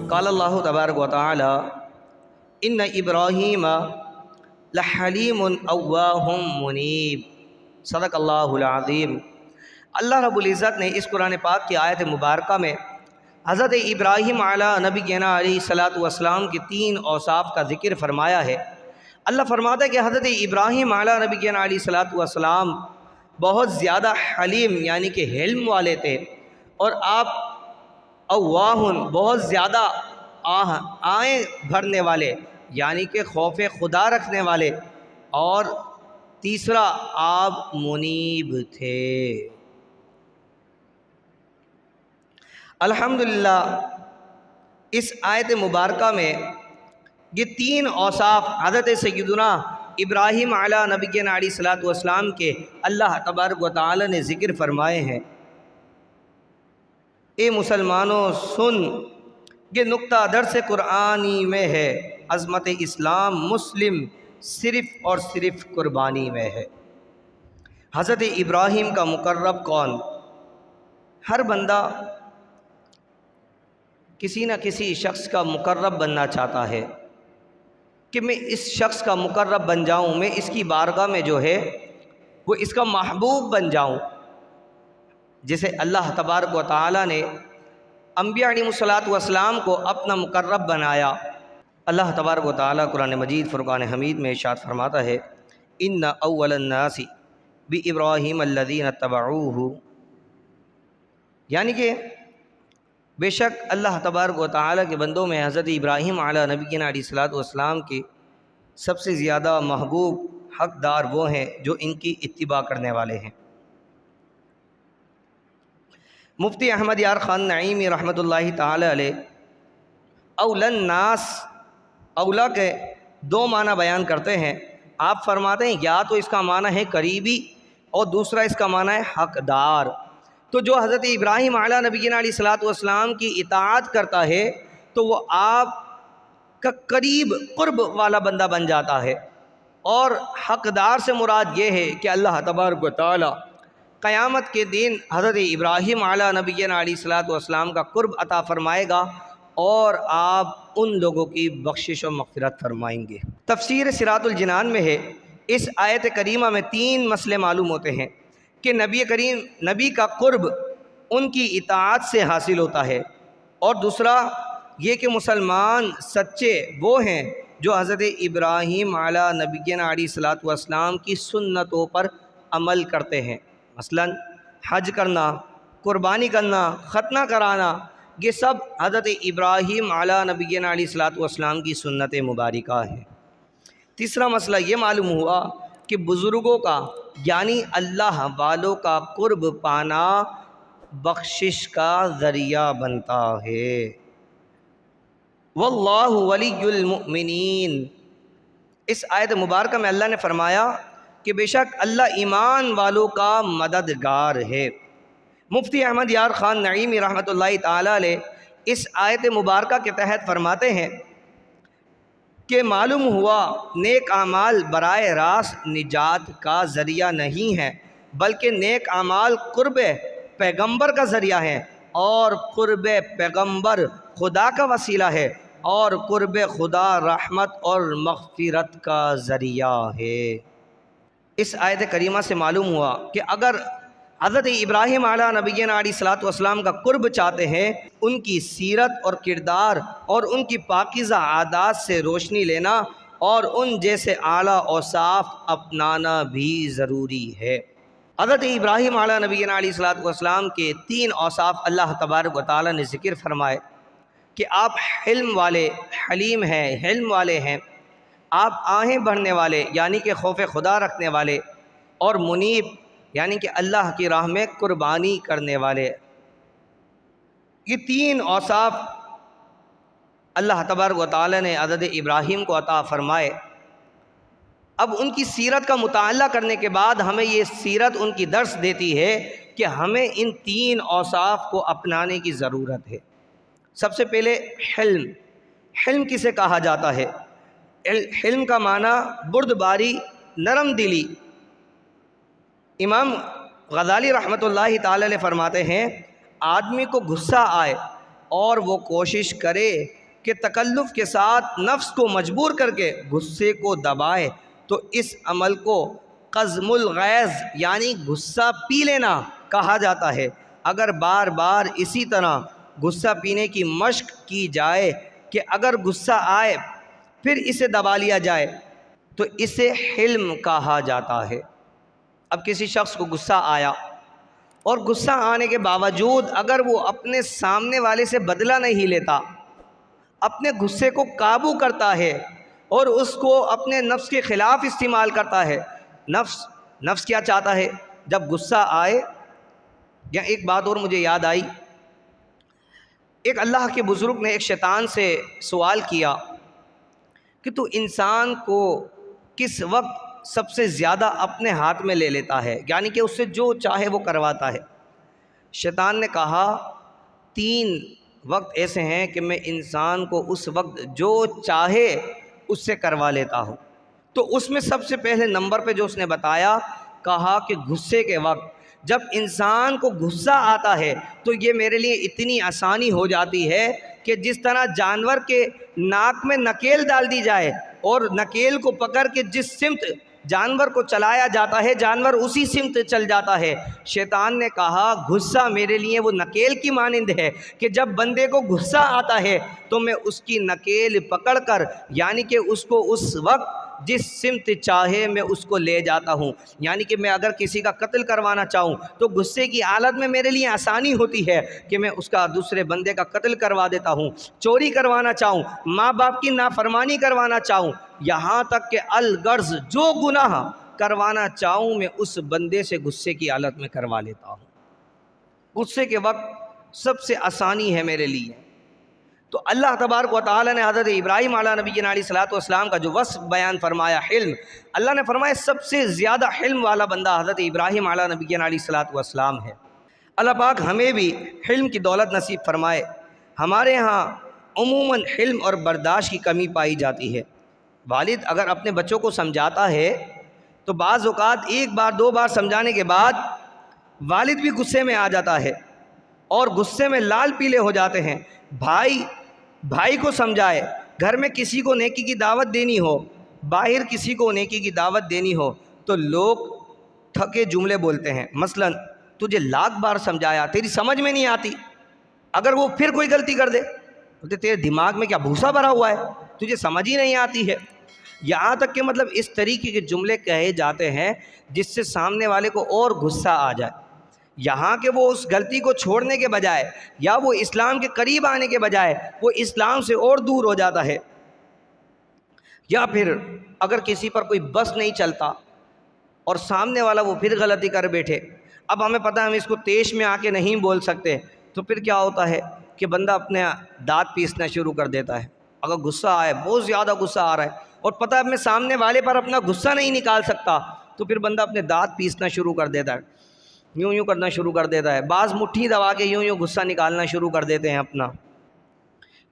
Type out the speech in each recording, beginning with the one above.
قال اللہ تبارک و تعالی ان ابراہیم لحلیم اواہ منیب، صدق اللہ العظیم۔ اللہ رب العزت نے اس قرآن پاک کی آیت مبارکہ میں حضرت ابراہیم علیہ نبینا علیہ الصلاۃ والسلام کے 3 اوصاف کا ذکر فرمایا ہے۔ اللہ فرماتا ہے کہ حضرت ابراہیم علیہ نبینا علیہ الصلاۃ والسلام بہت زیادہ حلیم یعنی کہ حلم والے تھے، اور آپ اواہن بہت زیادہ آہیں بھرنے والے یعنی کہ خوف خدا رکھنے والے، اور تیسرا آپ منیب تھے۔ الحمدللہ اس آیت مبارکہ میں یہ 3 اوصاف حضرت سیدنا ابراہیم علیہ نبینا علیہ الصلاۃ والسلام کے اللہ تبارک و تعالی نے ذکر فرمائے ہیں۔ اے مسلمانوں سن، یہ نقطہ درس قرآنی میں ہے، عظمت اسلام مسلم صرف اور صرف قربانی میں ہے۔ حضرت ابراہیم کا مقرب کون؟ ہر بندہ کسی نہ کسی شخص کا مقرب بننا چاہتا ہے کہ میں اس شخص کا مقرب بن جاؤں، میں اس کی بارگاہ میں جو ہے وہ اس کا محبوب بن جاؤں۔ جسے اللہ تبارک و تعالی نے انبیاء علیہ الصلوۃ والسلام کو اپنا مقرب بنایا۔ اللہ تبارک و تعالی قرآن مجید فرقان حمید میں ارشاد فرماتا ہے ان اول الناس بابراہیم الذین اتبعوہ، یعنی کہ بے شک اللہ تبارک و تعالی کے بندوں میں حضرت ابراہیم علیہ نبینا علیہ الصلوۃ والسلام کے سب سے زیادہ محبوب حقدار وہ ہیں جو ان کی اتباع کرنے والے ہیں۔ مفتی احمد یار خان نعیمی رحمۃ اللہ تعالی علیہ اولا الناس، اولا کے 2 معنی بیان کرتے ہیں۔ آپ فرماتے ہیں یا تو اس کا معنی ہے قریبی، اور دوسرا اس کا معنی ہے حقدار۔ تو جو حضرت ابراہیم علیہ نبینا علیہ الصلوۃ والسلام کی اطاعت کرتا ہے تو وہ آپ کا قریب قرب والا بندہ بن جاتا ہے، اور حقدار سے مراد یہ ہے کہ اللہ تبارک و تعالی قیامت کے دن حضرت ابراہیم علیہ نبینا علیہ الصلوۃ والسلام کا قرب عطا فرمائے گا، اور آپ ان لوگوں کی بخشش و مغفرت فرمائیں گے۔ تفسیر صراط الجنان میں ہے، اس آیت کریمہ میں 3 مسئلے معلوم ہوتے ہیں کہ نبی کا قرب ان کی اطاعت سے حاصل ہوتا ہے، اور دوسرا یہ کہ مسلمان سچے وہ ہیں جو حضرت ابراہیم علیہ نبینا علیہ الصلوۃ والسلام کی سنتوں پر عمل کرتے ہیں، مثلا حج کرنا، قربانی کرنا، ختنہ کرانا، یہ سب حضرت ابراہیم علیہ نبینا علیہ الصلوۃ والسلام کی سنت مبارکہ ہیں۔ تیسرا مسئلہ یہ معلوم ہوا کہ بزرگوں کا یعنی اللہ والوں کا قرب پانا بخشش کا ذریعہ بنتا ہے۔ واللہ ولی المؤمنین، اس آیت مبارکہ میں اللہ نے فرمایا کہ بے شک اللہ ایمان والوں کا مددگار ہے۔ مفتی احمد یار خان نعیمی رحمۃ اللہ تعالی علیہ اس آیت مبارکہ کے تحت فرماتے ہیں کہ معلوم ہوا نیک اعمال براہ راست نجات کا ذریعہ نہیں ہے، بلکہ نیک اعمال قرب پیغمبر کا ذریعہ ہے، اور قرب پیغمبر خدا کا وسیلہ ہے، اور قرب خدا رحمت اور مغفرت کا ذریعہ ہے۔ اس آیت کریمہ سے معلوم ہوا کہ اگر حضرت ابراہیم علیہ نبینا علیہ الصلوۃ والسلام کا قرب چاہتے ہیں، ان کی سیرت اور کردار اور ان کی پاکیزہ عادات سے روشنی لینا اور ان جیسے اعلیٰ اوصاف اپنانا بھی ضروری ہے۔ حضرت ابراہیم علیہ نبینا علیہ الصلوۃ والسلام کے 3 اوصاف اللہ تبارک و تعالی نے ذکر فرمائے کہ آپ حلم والے، حلیم ہیں، حلم والے ہیں، آپ آہیں بھرنے والے یعنی کہ خوف خدا رکھنے والے، اور منیب یعنی کہ اللہ کی راہ میں قربانی کرنے والے۔ یہ 3 اوصاف اللہ تبارک و تعالی نے حضرت ابراہیم کو عطا فرمائے۔ اب ان کی سیرت کا مطالعہ کرنے کے بعد ہمیں یہ سیرت ان کی درس دیتی ہے کہ ہمیں ان 3 اوصاف کو اپنانے کی ضرورت ہے۔ سب سے پہلے حلم۔ حلم کسے کہا جاتا ہے؟ حلم کا معنی بردباری، نرم دلی۔ امام غزالی رحمۃ اللہ تعالی علیہ فرماتے ہیں آدمی کو غصہ آئے اور وہ کوشش کرے کہ تکلف کے ساتھ نفس کو مجبور کر کے غصے کو دبائے تو اس عمل کو قزم الغیظ یعنی غصہ پی لینا کہا جاتا ہے۔ اگر بار بار اسی طرح غصہ پینے کی مشق کی جائے کہ اگر غصہ آئے پھر اسے دبا لیا جائے تو اسے حلم کہا جاتا ہے۔ اب کسی شخص کو غصہ آیا اور غصہ آنے کے باوجود اگر وہ اپنے سامنے والے سے بدلہ نہیں لیتا، اپنے غصے کو قابو کرتا ہے اور اس کو اپنے نفس کے خلاف استعمال کرتا ہے۔ نفس کیا چاہتا ہے؟ جب غصہ آئے، یا ایک بات اور مجھے یاد آئی، ایک اللہ کے بزرگ نے ایک شیطان سے سوال کیا کہ تو انسان کو کس وقت سب سے زیادہ اپنے ہاتھ میں لے لیتا ہے، یعنی کہ اس سے جو چاہے وہ کرواتا ہے؟ شیطان نے کہا 3 وقت ایسے ہیں کہ میں انسان کو اس وقت جو چاہے اس سے کروا لیتا ہوں۔ تو اس میں سب سے پہلے نمبر پہ جو اس نے بتایا، کہا کہ غصے کے وقت جب انسان کو غصہ آتا ہے تو یہ میرے لیے اتنی آسانی ہو جاتی ہے کہ جس طرح جانور کے ناک میں نکیل ڈال دی جائے اور نکیل کو پکڑ کے جس سمت جانور کو چلایا جاتا ہے جانور اسی سمت چل جاتا ہے۔ شیطان نے کہا غصہ میرے لیے وہ نکیل کی مانند ہے کہ جب بندے کو غصہ آتا ہے تو میں اس کی نکیل پکڑ کر یعنی کہ اس کو اس وقت جس سمت چاہے میں اس کو لے جاتا ہوں۔ یعنی کہ میں اگر کسی کا قتل کروانا چاہوں تو غصے کی حالت میں میرے لیے آسانی ہوتی ہے کہ میں اس کا دوسرے بندے کا قتل کروا دیتا ہوں۔ چوری کروانا چاہوں، ماں باپ کی نافرمانی کروانا چاہوں، یہاں تک کہ الغرض جو گناہ کروانا چاہوں میں اس بندے سے غصے کی حالت میں کروا لیتا ہوں۔ غصے کے وقت سب سے آسانی ہے میرے لیے۔ تو اللہ تبارک و تعالی نے حضرت ابراہیم علیہ نبینا علیہ الصلوۃ والسلام کا جو وصف بیان فرمایا حلم، اللہ نے فرمایا سب سے زیادہ حلم والا بندہ حضرت ابراہیم علیہ نبینا علیہ الصلوۃ والسلام ہے۔ اللہ پاک ہمیں بھی حلم کی دولت نصیب فرمائے۔ ہمارے ہاں عموماً حلم اور برداشت کی کمی پائی جاتی ہے۔ والد اگر اپنے بچوں کو سمجھاتا ہے تو بعض اوقات 1 بار 2 بار سمجھانے کے بعد والد بھی غصے میں آ جاتا ہے اور غصے میں لال پیلے ہو جاتے ہیں۔ بھائی کو سمجھائے، گھر میں کسی کو نیکی کی دعوت دینی ہو، باہر کسی کو نیکی کی دعوت دینی ہو تو لوگ تھکے جملے بولتے ہیں، مثلا تجھے 1,00,000 بار سمجھایا تیری سمجھ میں نہیں آتی۔ اگر وہ پھر کوئی غلطی کر دے تو تیرے دماغ میں کیا بھوسا بھرا ہوا ہے، تجھے سمجھ ہی نہیں آتی ہے۔ یہاں تک کہ مطلب اس طریقے کے جملے کہے جاتے ہیں جس سے سامنے والے کو اور غصہ آ جائے، یہاں کہ وہ اس غلطی کو چھوڑنے کے بجائے یا وہ اسلام کے قریب آنے کے بجائے وہ اسلام سے اور دور ہو جاتا ہے۔ یا پھر اگر کسی پر کوئی بس نہیں چلتا اور سامنے والا وہ پھر غلطی کر بیٹھے، اب ہمیں پتہ ہے ہم اس کو تیش میں آ کے نہیں بول سکتے، تو پھر کیا ہوتا ہے کہ بندہ اپنے دانت پیسنا شروع کر دیتا ہے۔ اگر غصہ آئے، بہت زیادہ غصہ آ رہا ہے اور پتہ ہے میں سامنے والے پر اپنا غصہ نہیں نکال سکتا، تو پھر بندہ اپنے دانت پیسنا شروع کر دیتا ہے، یوں کرنا شروع کر دیتا ہے، بعض مٹھی دبا کے یوں غصہ نکالنا شروع کر دیتے ہیں اپنا۔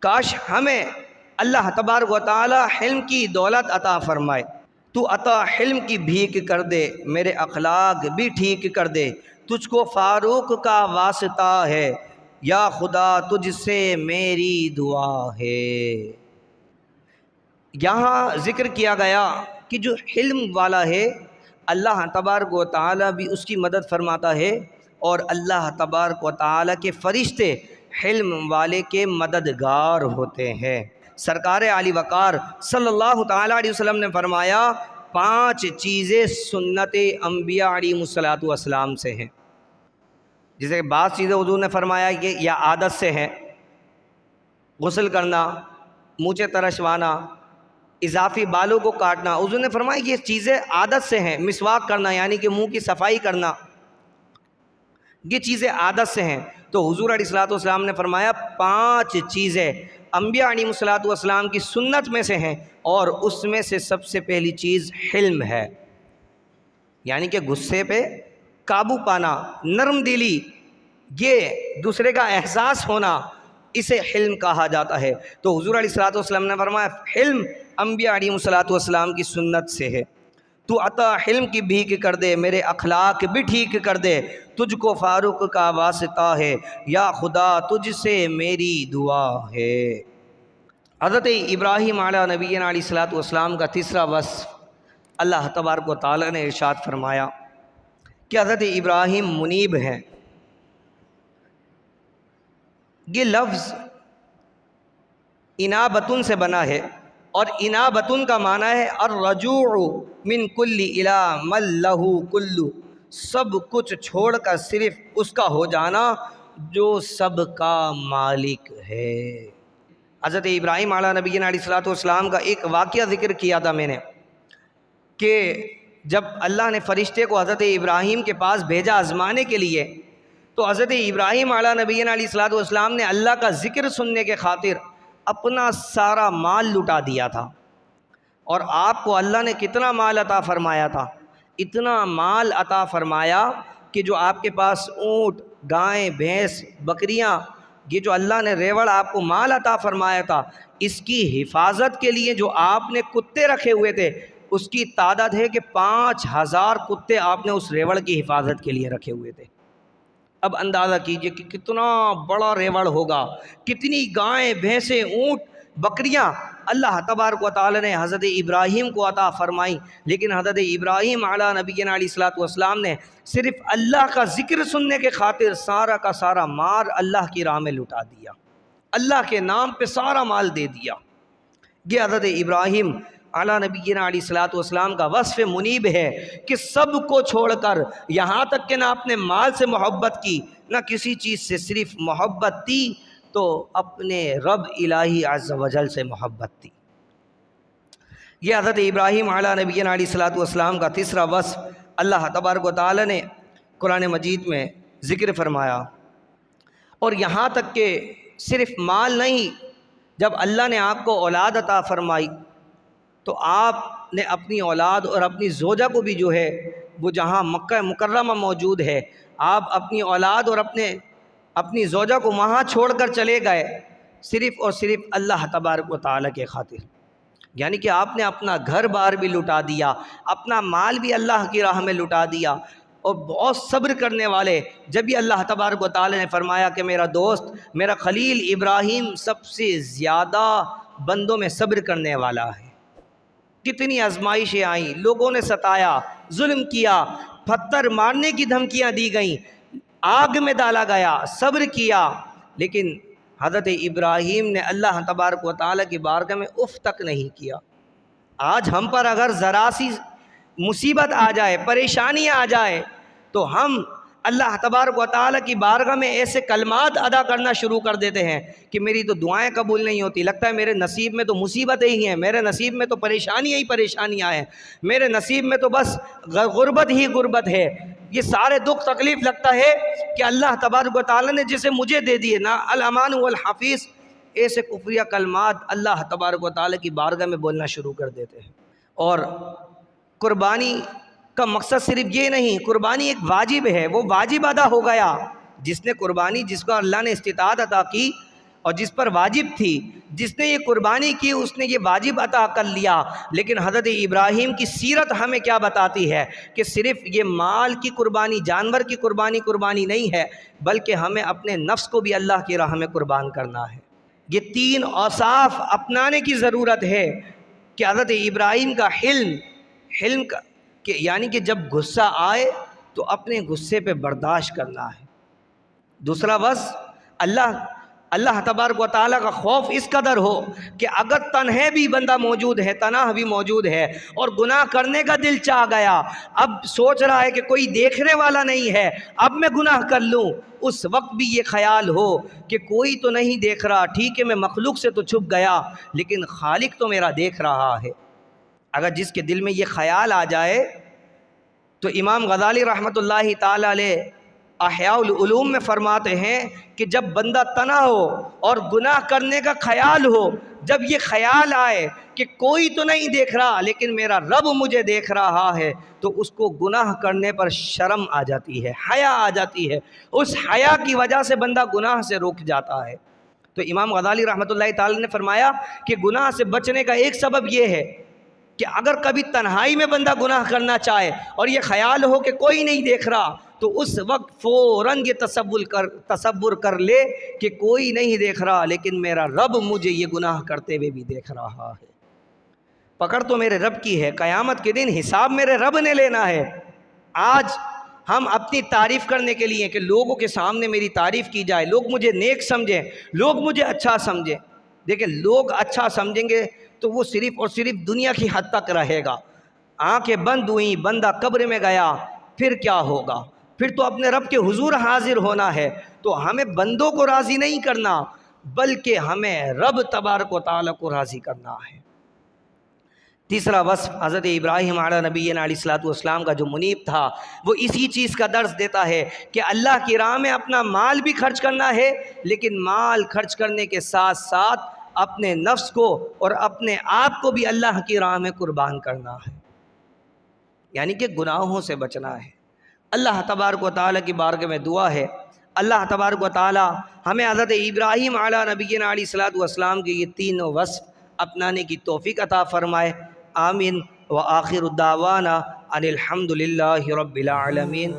کاش ہمیں اللہ تبارک و تعالی حلم کی دولت عطا فرمائے۔ تو عطا حلم کی بھیک کر دے، میرے اخلاق بھی ٹھیک کر دے، تجھ کو فاروق کا واسطہ ہے، یا خدا تجھ سے میری دعا ہے۔ یہاں ذکر کیا گیا کہ جو حلم والا ہے اللہ تبارک و تعالی بھی اس کی مدد فرماتا ہے، اور اللہ تبارک و تعالی کے فرشتے حلم والے کے مددگار ہوتے ہیں۔ سرکار علی وقار صلی اللہ تعالی علیہ وسلم نے فرمایا 5 چیزیں سنت انبیاء علیہ الصلوۃ والسلام سے ہیں، جیسے کہ بعض چیزیں حضور نے فرمایا کہ یا عادت سے ہیں، غسل کرنا، مونچھیں ترشوانا، اضافی بالوں کو کاٹنا، حضور نے فرمایا کہ یہ چیزیں عادت سے ہیں، مسواک کرنا یعنی کہ منہ کی صفائی کرنا، یہ چیزیں عادت سے ہیں۔ تو حضور علیہ الصلوۃ والسلام نے فرمایا 5 چیزیں انبیاء علیہ الصلوۃ والسلام کی سنت میں سے ہیں، اور اس میں سے سب سے پہلی چیز حلم ہے، یعنی کہ غصے پہ قابو پانا، نرم دلی، یہ دوسرے کا احساس ہونا، اسے حلم کہا جاتا ہے۔ تو حضور علیہ الصلوۃ والسلام نے فرمایا حلم انبیاء علیہ الصلوۃ والسلام کی سنت سے ہے۔ تو عطا حلم کی بھیک کر دے، میرے اخلاق بھی ٹھیک کر دے، تجھ کو فاروق کا واسطہ ہے، یا خدا تجھ سے میری دعا ہے۔ حضرت ابراہیم علیہ نبینا علیہ الصلوۃ والسلام کا تیسرا وصف اللہ تبارک و تعالیٰ نے ارشاد فرمایا کہ حضرت ابراہیم منیب ہیں۔ یہ لفظ انابتن سے بنا ہے، اور انابتن کا معنی ہے الرجوع من کل الی من لہ کل، سب کچھ چھوڑ کر صرف اس کا ہو جانا جو سب کا مالک ہے۔ حضرت ابراہیم علیہ نبینا علیہ الصلوۃ والسلام کا ایک واقعہ ذکر کیا تھا میں نے، کہ جب اللہ نے فرشتے کو حضرت ابراہیم کے پاس بھیجا آزمانے کے لیے، تو حضرت ابراہیم علیہ نبینا علیہ الصلوۃ والسلام نے اللہ کا ذکر سننے کے خاطر اپنا سارا مال لٹا دیا تھا۔ اور آپ کو اللہ نے کتنا مال عطا فرمایا تھا؟ اتنا مال عطا فرمایا کہ جو آپ کے پاس اونٹ، گائیں، بھینس، بکریاں، یہ جو اللہ نے ریوڑ آپ کو مال عطا فرمایا تھا، اس کی حفاظت کے لیے جو آپ نے کتے رکھے ہوئے تھے، اس کی تعداد ہے کہ 5000 کتے آپ نے اس ریوڑ کی حفاظت کے لیے رکھے ہوئے تھے۔ اب اندازہ کیجئے کہ کتنا بڑا ریوڑ ہوگا، کتنی گائیں، بھینسیں، اونٹ، بکریاں اللہ تبارک و تعالی نے حضرت ابراہیم کو عطا فرمائی۔ لیکن حضرت ابراہیم علیہ نبینا علیہ الصلوۃ والسلام نے صرف اللہ کا ذکر سننے کے خاطر سارا کا سارا مال اللہ کی راہ میں لٹا دیا، اللہ کے نام پہ سارا مال دے دیا۔ یہ حضرت ابراہیم علیہ نبینا علیہ الصلوۃ والسلام کا وصف منیب ہے کہ سب کو چھوڑ کر، یہاں تک کہ نہ اپنے مال سے محبت کی، نہ کسی چیز سے، صرف محبت تھی تو اپنے رب الہی عز و جل سے محبت تھی۔ یہ حضرت ابراہیم علیہ نبینا علیہ الصلوۃ والسلام کا تیسرا وصف اللہ تبارک و تعالی نے قرآن مجید میں ذکر فرمایا۔ اور یہاں تک کہ صرف مال نہیں، جب اللہ نے آپ کو اولاد عطا فرمائی تو آپ نے اپنی اولاد اور اپنی زوجہ کو بھی جو ہے وہ جہاں مکہ مکرمہ موجود ہے، آپ اپنی اولاد اور اپنی زوجہ کو وہاں چھوڑ کر چلے گئے، صرف اور صرف اللہ تبارک و تعالیٰ کے خاطر۔ یعنی کہ آپ نے اپنا گھر بار بھی لٹا دیا، اپنا مال بھی اللہ کی راہ میں لٹا دیا، اور بہت صبر کرنے والے۔ جب یہ اللہ تبارک و تعالیٰ نے فرمایا کہ میرا دوست، میرا خلیل ابراہیم سب سے زیادہ بندوں میں صبر کرنے والا ہے، کتنی آزمائشیں آئیں، لوگوں نے ستایا، ظلم کیا، پتھر مارنے کی دھمکیاں دی گئیں، آگ میں ڈالا گیا، صبر کیا، لیکن حضرت ابراہیم نے اللہ تبارک و تعالیٰ کی بارگاہ میں اف تک نہیں کیا۔ آج ہم پر اگر ذرا سی مصیبت آ جائے، پریشانی آ جائے، تو ہم اللہ تبارک و تعالیٰ کی بارگاہ میں ایسے کلمات ادا کرنا شروع کر دیتے ہیں کہ میری تو دعائیں قبول نہیں ہوتی، لگتا ہے میرے نصیب میں تو مصیبتیں ہی ہیں، میرے نصیب میں تو پریشانیاں ہی پریشانیاں ہیں، میرے نصیب میں تو بس غربت ہی غربت ہے۔ یہ سارے دکھ تکلیف لگتا ہے کہ اللہ تبارک و تعالیٰ نے جسے مجھے دے دیے، نا الامان والحفیظ، ایسے کفریہ کلمات اللہ تبارک و تعالیٰ کی بارگاہ میں بولنا شروع کر دیتے ہیں۔ اور قربانی کا مقصد صرف یہ نہیں، قربانی ایک واجب ہے، وہ واجب ادا ہو گیا۔ جس نے قربانی، جس کو اللہ نے استطاعت عطا کی اور جس پر واجب تھی، جس نے یہ قربانی کی اس نے یہ واجب عطا کر لیا۔ لیکن حضرت ابراہیم کی سیرت ہمیں کیا بتاتی ہے کہ صرف یہ مال کی قربانی، جانور کی قربانی نہیں ہے، بلکہ ہمیں اپنے نفس کو بھی اللہ کی راہ میں قربان کرنا ہے۔ یہ 3 اوصاف اپنانے کی ضرورت ہے کہ حضرت ابراہیم کا حلم کا کہ یعنی کہ جب غصہ آئے تو اپنے غصے پہ برداشت کرنا ہے۔ دوسرا بس اللہ تبارک و تعالیٰ کا خوف اس قدر ہو کہ اگر تنہے بھی بندہ موجود ہے، تنہا بھی موجود ہے اور گناہ کرنے کا دل چاہ گیا، اب سوچ رہا ہے کہ کوئی دیکھنے والا نہیں ہے، اب میں گناہ کر لوں، اس وقت بھی یہ خیال ہو کہ کوئی تو نہیں دیکھ رہا، ٹھیک ہے میں مخلوق سے تو چھپ گیا لیکن خالق تو میرا دیکھ رہا ہے۔ اگر جس کے دل میں یہ خیال آ جائے تو امام غزالی رحمۃ اللہ تعالی علیہ احیاء العلوم میں فرماتے ہیں کہ جب بندہ تنہا ہو اور گناہ کرنے کا خیال ہو، جب یہ خیال آئے کہ کوئی تو نہیں دیکھ رہا لیکن میرا رب مجھے دیکھ رہا ہے، تو اس کو گناہ کرنے پر شرم آ جاتی ہے، حیا آ جاتی ہے، اس حیا کی وجہ سے بندہ گناہ سے رک جاتا ہے۔ تو امام غزالی رحمۃ اللہ تعالی نے فرمایا کہ گناہ سے بچنے کا ایک سبب یہ ہے کہ کہ اگر کبھی تنہائی میں بندہ گناہ کرنا چاہے اور یہ خیال ہو کہ کوئی نہیں دیکھ رہا، تو اس وقت فوراً یہ تصور کر لے کہ کوئی نہیں دیکھ رہا لیکن میرا رب مجھے یہ گناہ کرتے ہوئے بھی دیکھ رہا ہے۔ پکڑ تو میرے رب کی ہے، قیامت کے دن حساب میرے رب نے لینا ہے۔ آج ہم اپنی تعریف کرنے کے لیے کہ لوگوں کے سامنے میری تعریف کی جائے، لوگ مجھے نیک سمجھیں، لوگ مجھے اچھا سمجھیں۔ دیکھیں، لوگ اچھا سمجھیں گے تو وہ صرف اور صرف دنیا کی حد تک رہے گا۔ آنکھیں بند ہوئیں، بندہ قبر میں گیا، پھر کیا ہوگا؟ پھر تو اپنے رب کے حضور حاضر ہونا ہے۔ تو ہمیں بندوں کو راضی نہیں کرنا، بلکہ ہمیں رب تبارک و تعالیٰ کو راضی کرنا ہے۔ تیسرا وصف حضرت ابراہیم علیہ نبینا علیہ الصلوۃ والسلام کا جو منیب تھا، وہ اسی چیز کا درس دیتا ہے کہ اللہ کی راہ میں اپنا مال بھی خرچ کرنا ہے، لیکن مال خرچ کرنے کے ساتھ ساتھ اپنے نفس کو اور اپنے آپ کو بھی اللہ کی راہ میں قربان کرنا ہے، یعنی کہ گناہوں سے بچنا ہے۔ اللہ تبارک و تعالیٰ کی بارگاہ میں دعا ہے، اللہ تبارک و تعالیٰ ہمیں حضرت ابراہیم علیہ نبینا علیہ الصلوۃ والسلام کے یہ تینوں وصف اپنانے کی توفیق عطا فرمائے۔ آمین۔ وآخر الدعوانا ان الحمد للہ رب العالمین۔